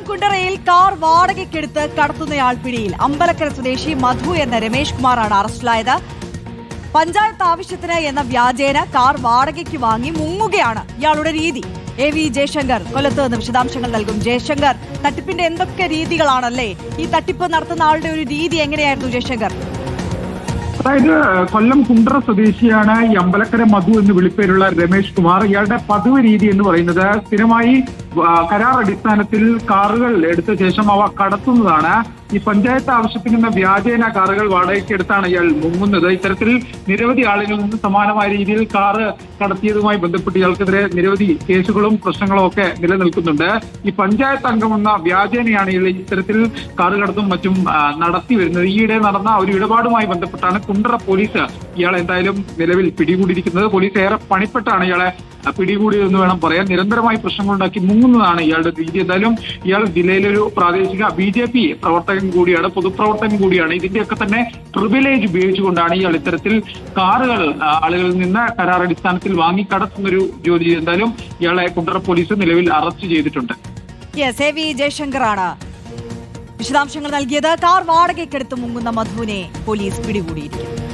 കുണ്ടറയിൽ car വാടകയ്ക്കെടുത്ത് കടത്തുന്നയാൾ പിടിയിൽ. അമ്പലക്കര സ്വദേശി മധു എന്ന രമേഷ് കുമാറാണ് അറസ്റ്റിലായത്. പഞ്ചായത്ത് ആവശ്യത്തിന് എന്ന വ്യാജേന കാർ വാടകയ്ക്ക് വാങ്ങി മുങ്ങുകയാണ് ഇയാളുടെ രീതി. AV ജയശങ്കർ കൊല്ലത്ത് നിന്ന് വിശദാംശങ്ങൾ നൽകും. ജയശങ്കർ, തട്ടിപ്പിന്റെ എന്തൊക്കെ രീതികളാണല്ലേ? ഈ തട്ടിപ്പ് നടത്തുന്ന ആളുടെ ഒരു രീതി എങ്ങനെയായിരുന്നു ജയശങ്കർ? അതായത് കൊല്ലം കുണ്ടറ സ്വദേശിയാണ് ഈ അമ്പലക്കര മധു എന്ന് വിളിപ്പേരുള്ള രമേഷ് കുമാർ. ഇയാളുടെ പതിവ് രീതി എന്ന് പറയുന്നത് സ്ഥിരമായി കരാർ അടിസ്ഥാനത്തിൽ കാറുകൾ എടുത്ത ശേഷം അവ കടത്തുന്നതാണ്. ഈ പഞ്ചായത്ത് ആവശ്യത്തിന് വ്യാജേന കാറുകൾ വാടകയ്ക്ക് എടുത്താണ് ഇയാൾ മുങ്ങുന്നത്. ഇത്തരത്തിൽ നിരവധി ആളുകളിൽ നിന്ന് സമാനമായ രീതിയിൽ കാറ് കടത്തിയതുമായി ബന്ധപ്പെട്ട് ഇയാൾക്കെതിരെ നിരവധി കേസുകളും പ്രശ്നങ്ങളും ഒക്കെ നിലനിൽക്കുന്നുണ്ട്. ഈ പഞ്ചായത്ത് അംഗമെന്ന വ്യാജേനയാണ് ഇത്തരത്തിൽ കാറ് കടത്തും മറ്റും നടത്തി വരുന്നത്. ഈയിടെ നടന്ന ഒരു ഇടപാടുമായി ബന്ധപ്പെട്ടാണ് കുണ്ടറ പോലീസ് ഇയാളെ എന്തായാലും നിലവിൽ പിടികൂടിയിരിക്കുന്നത്. പോലീസ് ഏറെ പണിപ്പെട്ടാണ് ഇയാളെ പിടികൂടിയതെന്ന് വേണം പറയാൻ. നിരന്തരമായി പ്രശ്നങ്ങളുണ്ടാക്കി മുങ്ങുന്നതാണ് ഇയാളുടെ രീതി. എന്തായാലും ഇയാൾ ജില്ലയിലൊരു പ്രാദേശിക BJP പ്രവർത്തകൻ കൂടിയാണ്, പൊതുപ്രവർത്തകൻ കൂടിയാണ്. ഇതിന്റെയൊക്കെ തന്നെ പ്രിവിലേജ് ഉപയോഗിച്ചുകൊണ്ടാണ് ഇയാൾ ഇത്തരത്തിൽ കാറുകൾ ആളുകളിൽ നിന്ന് കരാർ അടിസ്ഥാനത്തിൽ വാങ്ങി കടത്തുന്നൊരു ജോലി. എന്തായാലും ഇയാളെ കുണ്ടറ പോലീസ് നിലവിൽ അറസ്റ്റ് ചെയ്തിട്ടുണ്ട്. AV ജയശങ്കറാണ് വിശദാംശങ്ങൾ നൽകിയത്. കാർ വാടകയ്ക്കെടുത്ത് മുങ്ങുന്ന മധുവിനെ പോലീസ് പിടികൂടിയിരിക്കുന്നു.